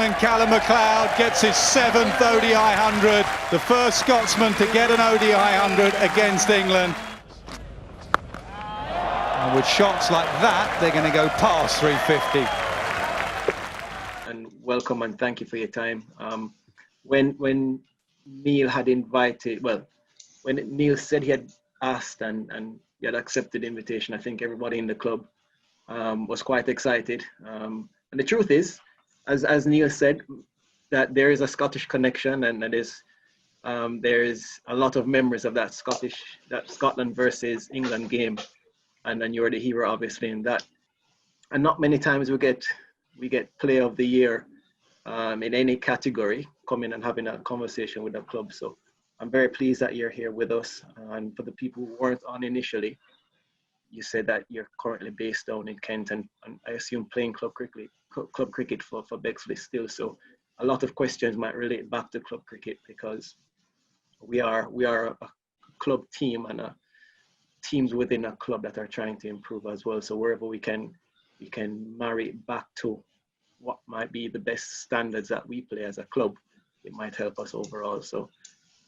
Scotsman Callum McLeod gets his 7th ODI 100, the first Scotsman to get an ODI 100 against England. And with shots like that, they're going to go past 350. And welcome and thank you for your time. When Neil had invited, well, when Neil said he had asked and he had accepted the invitation, I think everybody in the club was quite excited. And the truth is, as Neil said, that there is a Scottish connection, and there is a lot of memories of that Scotland versus England game, and then you're the hero obviously in that. And not many times we get Player of the Year in any category coming and having a conversation with the club. So I'm very pleased that you're here with us. And for the people who weren't on initially, you said that you're currently based down in Kent, and I assume playing club cricket for Bexley still. So a lot of questions might relate back to club cricket, because we are a club team and teams within a club that are trying to improve as well. So wherever we can marry it back to what might be the best standards that we play as a club, it might help us overall. So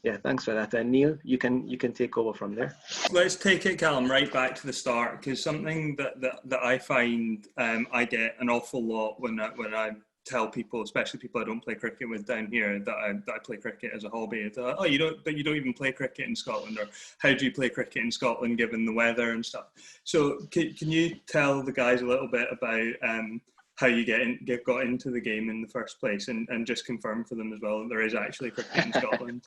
yeah, thanks for that. And Neil, you can take over from there. Let's take it, Callum, right back to the start, because something that I find I get an awful lot when I tell people, especially people I don't play cricket with down here, that I play cricket as a hobby. It's, but you don't even play cricket in Scotland, or how do you play cricket in Scotland given the weather and stuff? So can you tell the guys a little bit about how you got into the game in the first place, and just confirm for them as well that there is actually cricket in Scotland?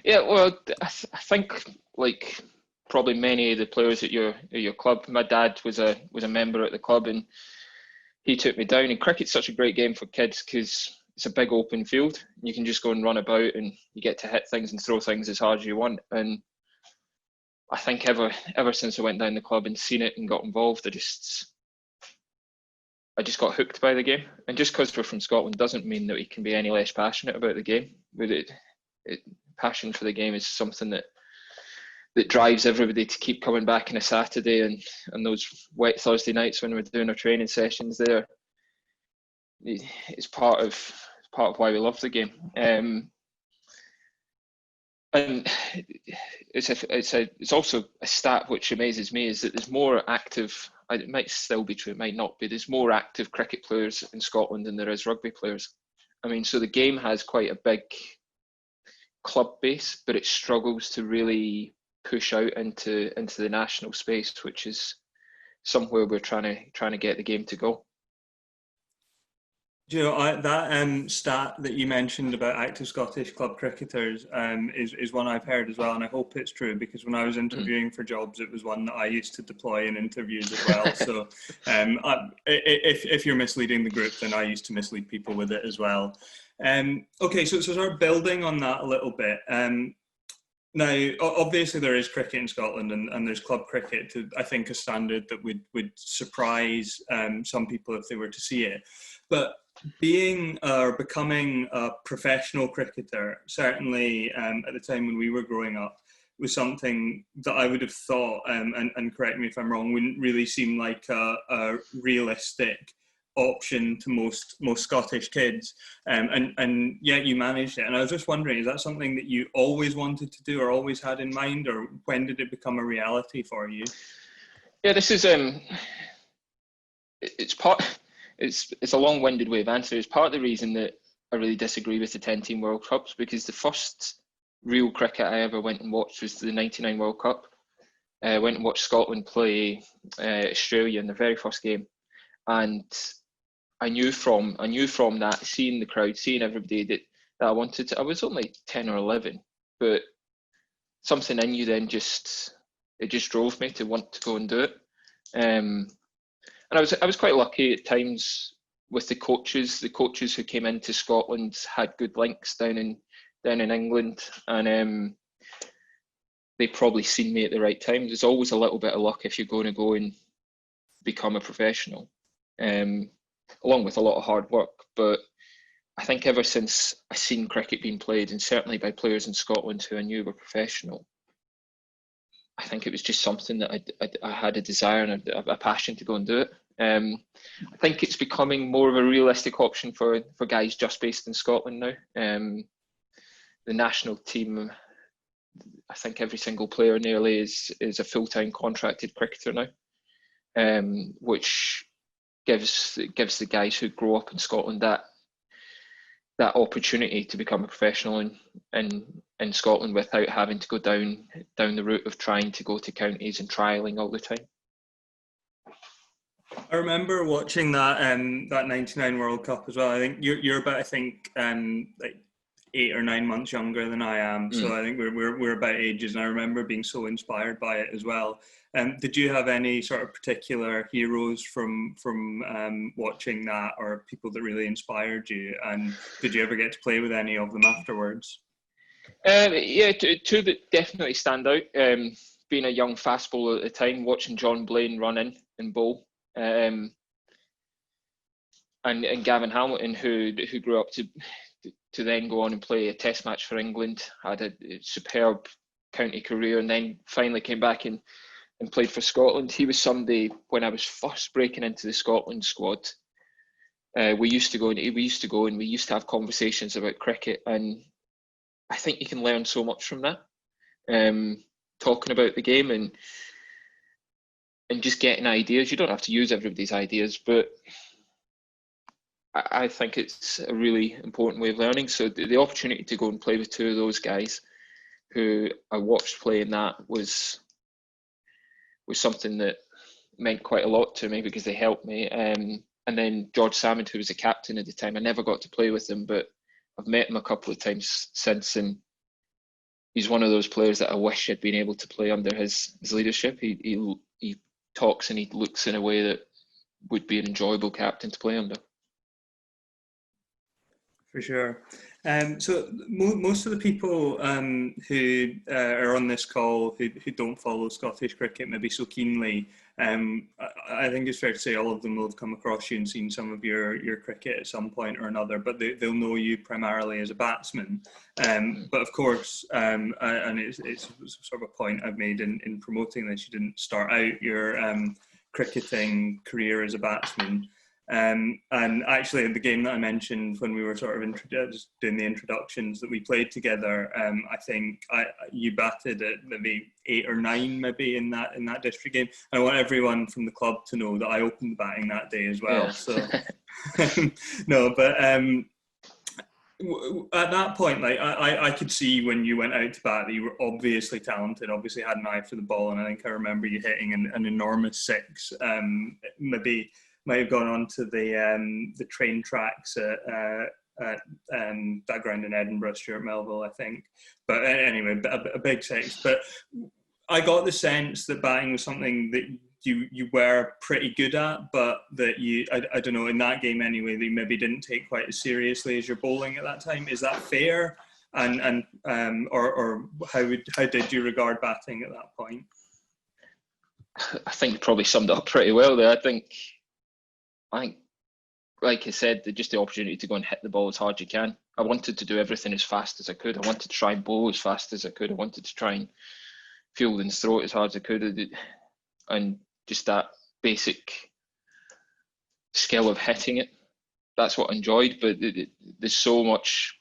Yeah, well, I think like probably many of the players at your club, my dad was a member at the club, and he took me down. And cricket's such a great game for kids because it's a big open field. You can just go and run about, and you get to hit things and throw things as hard as you want. And I think ever since I went down the club and seen it and got involved, I just got hooked by the game. And just because we're from Scotland doesn't mean that we can be any less passionate about the game. But passion for the game is something that drives everybody to keep coming back on a Saturday and those wet Thursday nights when we're doing our training sessions there. It's part of why we love the game. And it's also a stat which amazes me, is that there's more active, it might still be true, it might not be, there's more active cricket players in Scotland than there is rugby players. I mean, so the game has quite a big club base, but it struggles to really push out into the national space, which is somewhere we're trying to get the game to go. Do you know, that stat that you mentioned about active Scottish club cricketers is one I've heard as well, and I hope it's true, because when I was interviewing for jobs, it was one that I used to deploy in interviews as well. So if you're misleading the group, then I used to mislead people with it as well. Okay, so sort of building on that a little bit. Now, obviously there is cricket in Scotland, and there's club cricket to, I think, a standard that would surprise some people if they were to see it. But being or becoming a professional cricketer, certainly at the time when we were growing up, was something that I would have thought, and correct me if I'm wrong, wouldn't really seem like a realistic option to most Scottish kids, and yet you managed it. And I was just wondering, is that something that you always wanted to do or always had in mind, or when did it become a reality for you? Yeah, this is it's a long-winded way of answering. It's part of the reason that I really disagree with the 10-team World Cups, because the first real cricket I ever went and watched was the 99 World Cup. I went and watched Scotland play Australia in their very first game, and I knew from that, seeing the crowd, seeing everybody, that I wanted to. I was only 10 or 11, but something in you then just drove me to want to go and do it. And I was quite lucky at times with the coaches. The coaches who came into Scotland had good links down in England, and they probably seen me at the right time. There's always a little bit of luck if you're going to go and become a professional, along with a lot of hard work. But I think ever since I seen cricket being played, and certainly by players in Scotland who I knew were professional, I think it was just something that I had a desire and a passion to go and do it. I think it's becoming more of a realistic option for guys just based in Scotland now. The national team, I think every single player nearly is a full-time contracted cricketer now, which gives the guys who grow up in Scotland that opportunity to become a professional in Scotland without having to go down the route of trying to go to counties and trialling all the time. I remember watching that that '99 World Cup as well. I think you're about, I think, like 8 or 9 months younger than I am, so I think we're about ages, and I remember being so inspired by it as well. Did you have any sort of particular heroes from watching that, or people that really inspired you? And did you ever get to play with any of them afterwards? Yeah, two that definitely stand out. Being a young fast bowler at the time, watching John Blaine run in and bowl, and Gavin Hamilton, who grew up to then go on and play a Test match for England, had a superb county career, and then finally came back and played for Scotland. He was somebody, when I was first breaking into the Scotland squad, we used to go and we used to have conversations about cricket, and I think you can learn so much from that. Talking about the game and just getting ideas. You don't have to use everybody's ideas, but I think it's a really important way of learning. So the opportunity to go and play with two of those guys who I watched playing that was something that meant quite a lot to me, because they helped me. And then George Salmond, who was the captain at the time, I never got to play with him, but I've met him a couple of times since, and he's one of those players that I wish I'd been able to play under his leadership. He talks and he looks in a way that would be an enjoyable captain to play under. For sure. So most of the people who are on this call who don't follow Scottish cricket maybe so keenly, I think it's fair to say all of them will have come across you and seen some of your cricket at some point or another, but they'll know you primarily as a batsman. But of course, and it's sort of a point I've made in promoting this, you didn't start out your cricketing career as a batsman. And actually, in the game that I mentioned when we were sort of doing the introductions that we played together, I think you batted at maybe 8 or 9, maybe in that district game. And I want everyone from the club to know that I opened the batting that day as well. Yeah. So no, but at that point, like I could see when you went out to bat that you were obviously talented, obviously had an eye for the ball, and I think I remember you hitting an enormous 6, maybe. Might have gone on to the train tracks at that ground in Edinburgh, Stuart Melville, I think. But anyway, a big 6. But I got the sense that batting was something that you were pretty good at, but that I don't know, in that game anyway, that you maybe didn't take quite as seriously as your bowling at that time. Is that fair? And or how did you regard batting at that point? I think you probably summed it up pretty well there. I think, like I said, just the opportunity to go and hit the ball as hard as you can. I wanted to do everything as fast as I could. I wanted to try and bowl as fast as I could. I wanted to try and field and throw it as hard as I could. And just that basic skill of hitting it, that's what I enjoyed. But there's so much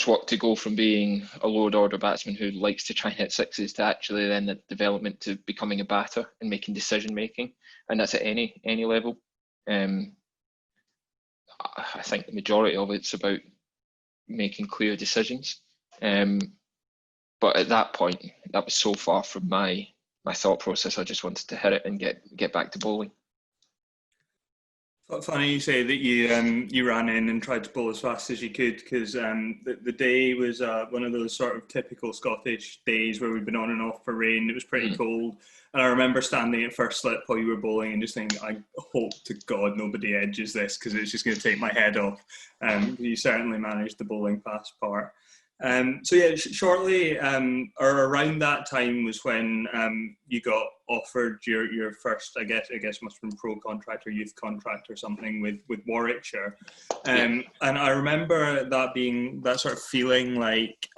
work to go from being a lower order batsman who likes to try and hit 6s to actually then the development to becoming a batter and making decision making, and that's at any level. I think the majority of it's about making clear decisions, but at that point that was so far from my thought process. I just wanted to hit it and get back to bowling. Funny you say that you ran in and tried to bowl as fast as you could, because the day was one of those sort of typical Scottish days where we'd been on and off for rain. It was pretty cold, and I remember standing at first slip while you were bowling and just thinking, I hope to God nobody edges this, because it's just going to take my head off. You certainly managed the bowling pass part. So yeah, shortly or around that time was when you got offered your first, I guess must have been pro contract or youth contract or something with Warwickshire, and I remember that being that sort of feeling like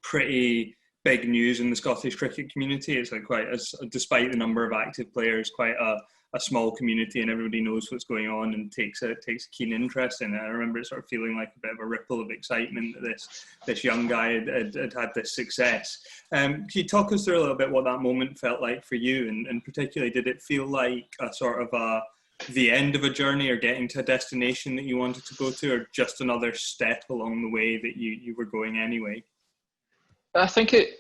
pretty big news in the Scottish cricket community. It's like despite the number of active players, quite a small community, and everybody knows what's going on and takes a keen interest in it. I remember it sort of feeling like a bit of a ripple of excitement that this young guy had this success. Can you talk us through a little bit what that moment felt like for you, and particularly, did it feel like a sort of the end of a journey, or getting to a destination that you wanted to go to, or just another step along the way that you were going anyway? I think it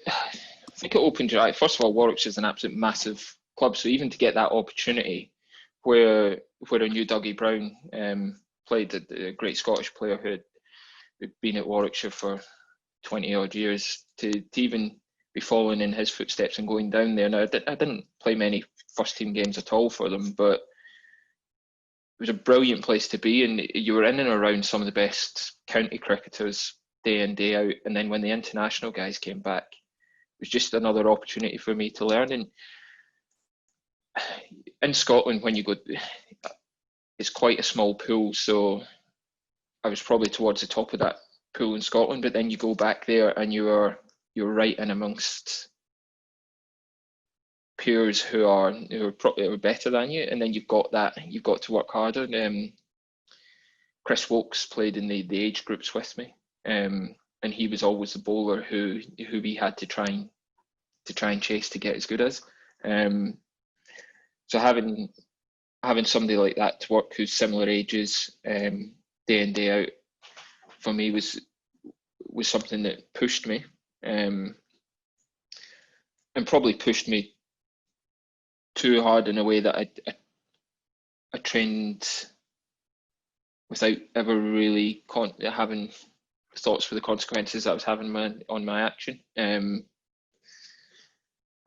opened your eye. First of all, Warwickshire is an absolute massive club, so even to get that opportunity where I knew Dougie Brown played, a great Scottish player who had been at Warwickshire for 20 odd years, to even be following in his footsteps and going down there. Now, I didn't play many first team games at all for them, but it was a brilliant place to be, and you were in and around some of the best county cricketers day in, day out. And then when the international guys came back, it was just another opportunity for me to learn. And in Scotland, when you go, it's quite a small pool, so I was probably towards the top of that pool in Scotland. But then you go back there and you're right in amongst peers who are probably better than you, and then you've got to work harder. Chris Wilkes played in the age groups with me, and he was always the bowler who we had to try and chase to get as good as. So having somebody like that to work who's similar ages, day in, day out, for me was something that pushed me, and probably pushed me too hard in a way that I trained without ever really having thoughts for the consequences that I was having on my action.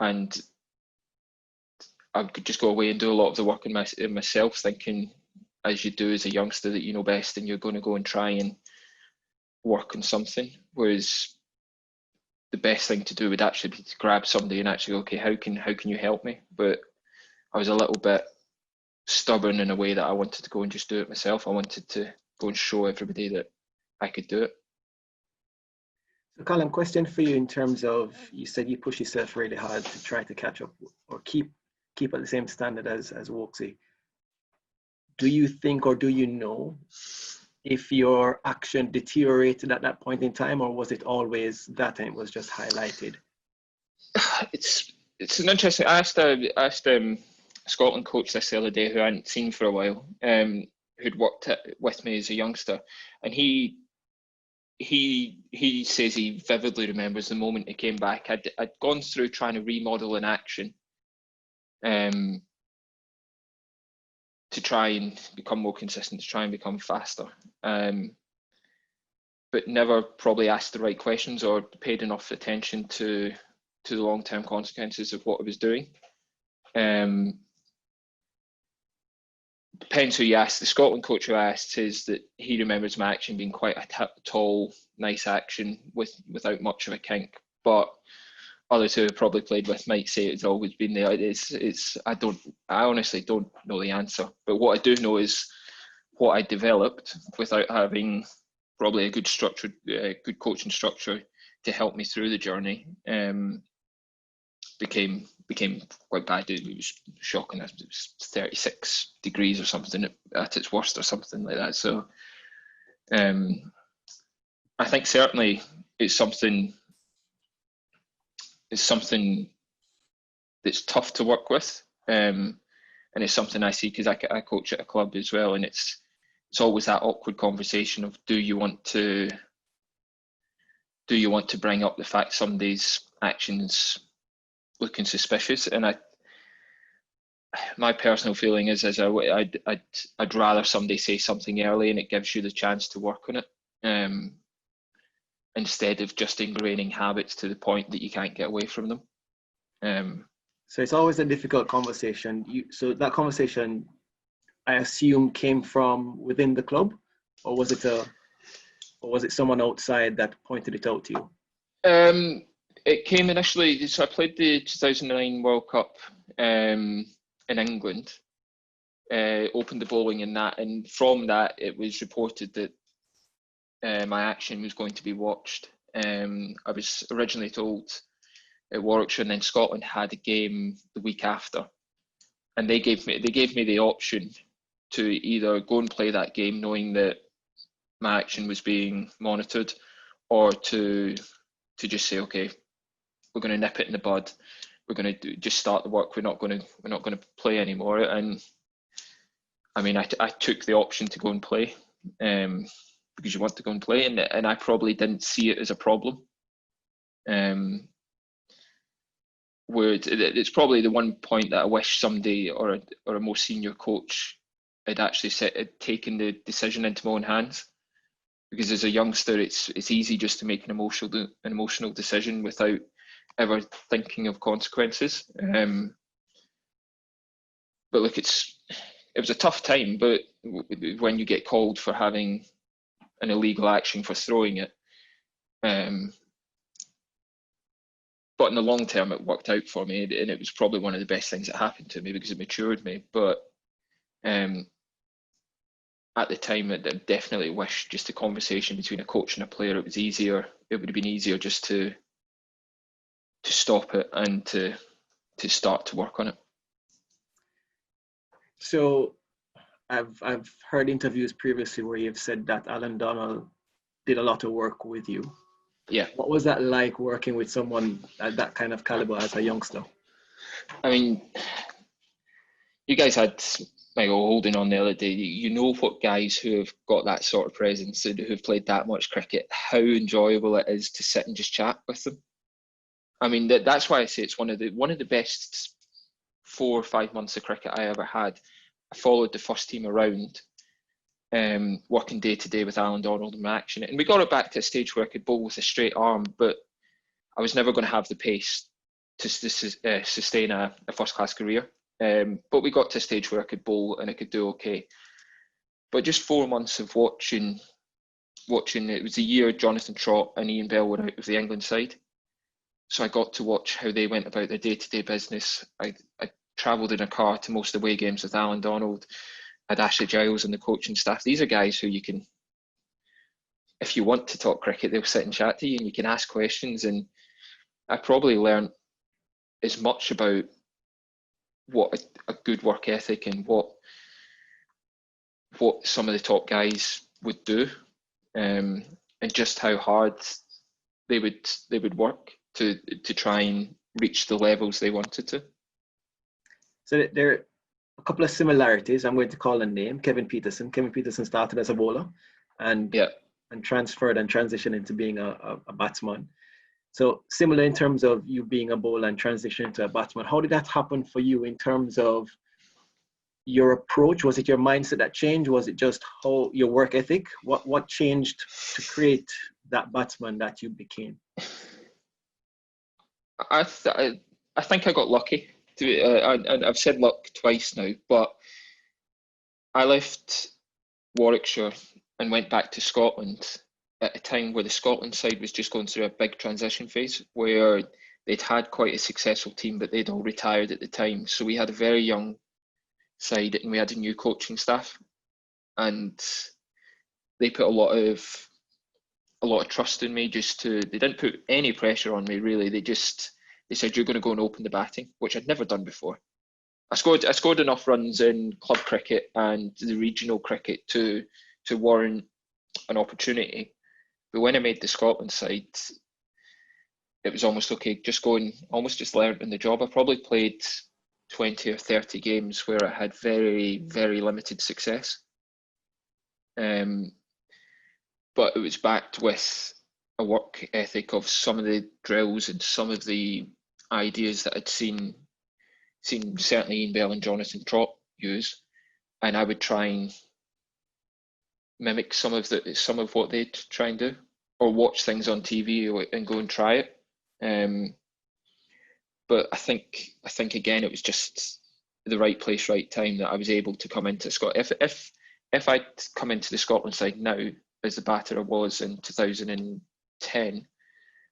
And I could just go away and do a lot of the work in myself, thinking, as you do as a youngster, that you know best and you're going to go and try and work on something. Whereas the best thing to do would actually be to grab somebody and actually go, okay, how can you help me? But I was a little bit stubborn in a way that I wanted to go and just do it myself. I wanted to go and show everybody that I could do it. So Colin, question for you in terms of, you said you push yourself really hard to try to catch up or keep at the same standard as Wilksy. Do you think, or do you know if your action deteriorated at that point in time, or was it always that and it was just highlighted? It's an interesting. I asked a Scotland coach this the other day who I hadn't seen for a while, who'd worked with me as a youngster, and he says he vividly remembers the moment he came back. I'd gone through trying to remodel an action, to try and become more consistent, to try and become faster, but never probably asked the right questions or paid enough attention to the long-term consequences of what I was doing. Depends who you ask. The Scotland coach who I asked says that he remembers my action being quite a tall, nice action without much of a kink. But others who have probably played with might say it's always been there. I honestly don't know the answer. But what I do know is what I developed without having probably a good structured, good coaching structure to help me through the journey, became quite bad. It was shocking. It was 36 degrees or something at its worst, or something like that. So I think certainly it's something that's tough to work with, and it's something I see because I coach at a club as well, and it's always that awkward conversation of do you want to bring up the fact somebody's actions looking suspicious. And my personal feeling is I'd rather somebody say something early and it gives you the chance to work on it, instead of just ingraining habits to the point that you can't get away from them. So it's always a difficult conversation. So that conversation, I assume, came from within the club, or was it someone outside that pointed it out to you? It came initially. So I played the 2009 World Cup in England. Opened the bowling in that, and from that it was reported that my action was going to be watched. I was originally told at Warwickshire, and then Scotland had a game the week after, and they gave me the option to either go and play that game knowing that my action was being monitored, or to just say, okay, we're going to nip it in the bud. We're going to just start the work. We're not going to play anymore. And I mean, I took the option to go and play, because you want to go and play, and I probably didn't see it as a problem. Where it's probably the one point that I wish somebody or a more senior coach had actually taken the decision into my own hands. Because as a youngster, it's easy just to make an emotional decision without ever thinking of consequences. But look, it was a tough time. But when you get called for having an illegal action for throwing it, but in the long term, it worked out for me, and it was probably one of the best things that happened to me because it matured me. But at the time, I definitely wish just a conversation between a coach and a player. It was easier. It would have been easier just to stop it and to start to work on it. So I've heard interviews previously where you've said that Alan Donald did a lot of work with you. Yeah. What was that like, working with someone at that kind of caliber as a youngster? I mean, you guys had Michael holding on the other day. You know what guys who have got that sort of presence and who've played that much cricket, how enjoyable it is to sit and just chat with them. I mean, that's why I say it's one of the best 4 or 5 months of cricket I ever had. I followed the first team around, working day to day with Alan Donald and action, and we got it back to a stage where I could bowl with a straight arm, but I was never going to have the pace to sustain a first class career. But we got to a stage where I could bowl and I could do okay. But just 4 months of watching, it was the year Jonathan Trott and Ian Bell were out of the England side. So I got to watch how they went about their day-to-day business. I travelled in a car to most of the away games with Alan Donald. I had Ashley Giles and the coaching staff. These are guys who you can, if you want to talk cricket, they'll sit and chat to you and you can ask questions. And I probably learned as much about what a good work ethic and what some of the top guys would do, and just how hard they would work to try and reach the levels they wanted to. So there are a couple of similarities. I'm going to call a name, Kevin Peterson. Kevin Peterson started as a bowler and transferred and transitioned into being a batsman. So similar in terms of you being a bowler and transitioning to a batsman. How did that happen for you in terms of your approach? Was it your mindset that changed? Was it just how your work ethic? What changed to create that batsman that you became? I think I got lucky. I've said luck twice now, but I left Warwickshire and went back to Scotland at a time where the Scotland side was just going through a big transition phase where they'd had quite a successful team, but they'd all retired at the time. So we had a very young side and we had a new coaching staff, and they put a lot of trust in me. They didn't put any pressure on me really. They said, you're going to go and open the batting, which I'd never done before. I scored enough runs in club cricket and the regional cricket to warrant an opportunity. But when I made the Scotland side, it was almost okay, just going, almost just learned on the job. I probably played 20 or 30 games where I had very, very limited success. But it was backed with a work ethic of some of the drills and some of the ideas that I'd seen certainly Ian Bell and Jonathan Trott use, and I would try and mimic some of what they'd try and do, or watch things on TV and go and try it. But I think again it was just the right place, right time that I was able to come into Scotland. If I'd come into the Scotland side now as the batter I was in 2010,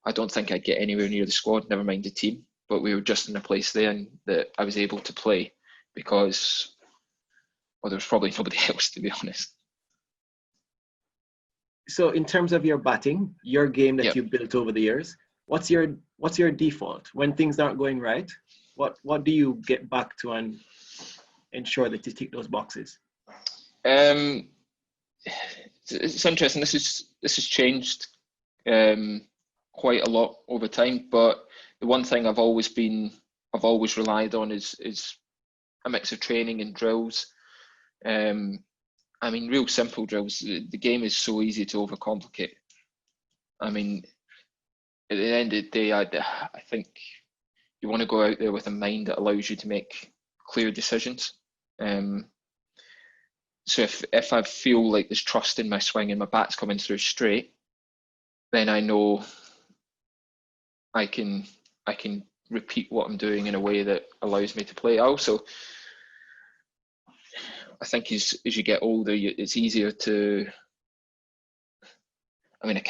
I don't think I'd get anywhere near the squad, never mind the team. But we were just in a place then that I was able to play because, well, there was probably nobody else, to be honest. So in terms of your batting, your game that you built over the years, what's your default when things aren't going right? What do you get back to and ensure that you tick those boxes? It's interesting. This has changed quite a lot over time, but the one thing I've always relied on is a mix of training and drills. I mean, real simple drills. The game is so easy to overcomplicate. I mean, at the end of the day, I think you want to go out there with a mind that allows you to make clear decisions. So if I feel like there's trust in my swing and my bat's coming through straight, then I know I can repeat what I'm doing in a way that allows me to play. Also, I think as you get older, it's easier to. I mean,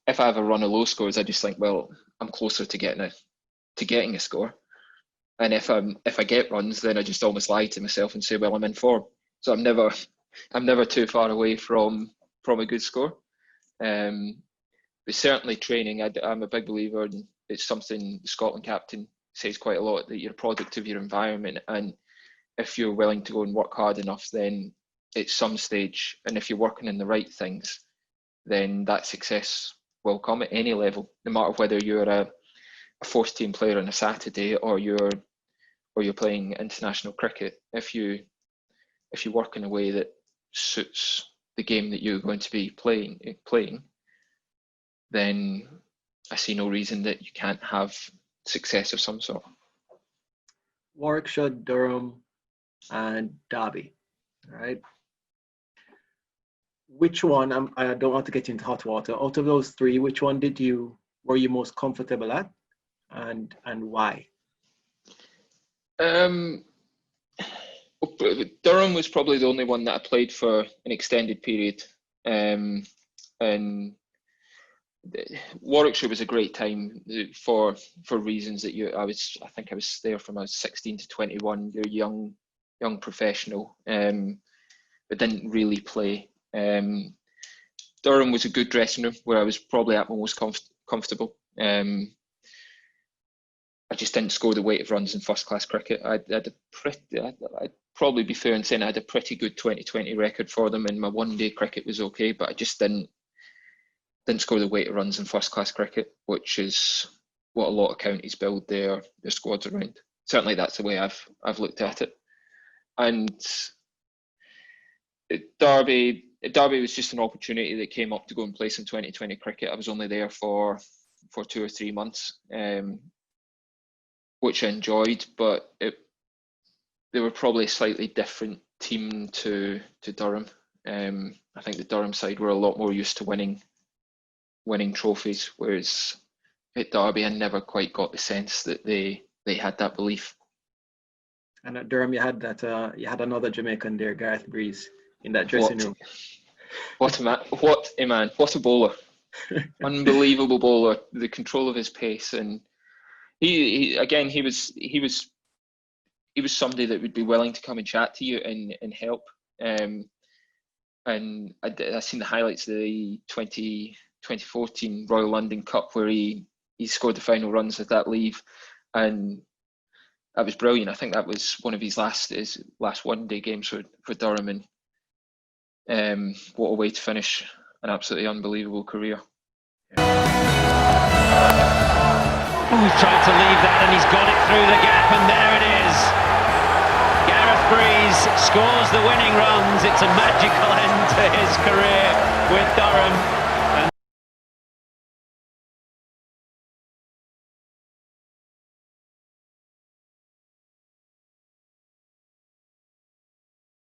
if I have a run of low scores, I just think, well, I'm closer to getting a score. And if I get runs, then I just almost lie to myself and say, well, I'm in form. So I'm never too far away from a good score. But certainly training, I'm a big believer, and it's something the Scotland captain says quite a lot, that you're a product of your environment, and if you're willing to go and work hard enough, then at some stage, and if you're working in the right things, then that success will come at any level, no matter whether you're a fourth team player on a Saturday or you're playing international cricket. If you work in a way that suits the game that you're going to be playing, then I see no reason that you can't have success of some sort. Warwickshire, Durham, and Derby, right? Which one, I don't want to get into hot water, out of those three, which one were you most comfortable at, and why? Durham was probably the only one that I played for an extended period, and Warwickshire was a great time for reasons that I think I was there from I was 16 to 21. You're young professional, but didn't really play. Durham was a good dressing room where I was probably at my most comfortable. I just didn't score the weight of runs in first class cricket. I'd probably be fair in saying I had a pretty good 2020 record for them, and my one day cricket was okay, but I just didn't score the weight of runs in first class cricket, which is what a lot of counties build their squads around. Certainly that's the way I've looked at it. And Derby was just an opportunity that came up to go and play some 2020 cricket. I was only there for 2 or 3 months, which I enjoyed, but they were probably a slightly different team to Durham. I think the Durham side were a lot more used to winning trophies, whereas at Derby I never quite got the sense that they had that belief. And at Durham, you had another Jamaican there, Gareth Breeze, in that dressing room. What a man! What a bowler! Unbelievable bowler. The control of his pace, and he was somebody that would be willing to come and chat to you and help. And I seen the highlights of the 2014 Royal London Cup where he scored the final runs at that leave, and that was brilliant. I think that was one of his last one day games for Durham, and what a way to finish an absolutely unbelievable career. He's tried to leave that, and he's got it through the gap, and there it is. Gareth Breeze scores the winning runs. It's a magical end to his career with Durham.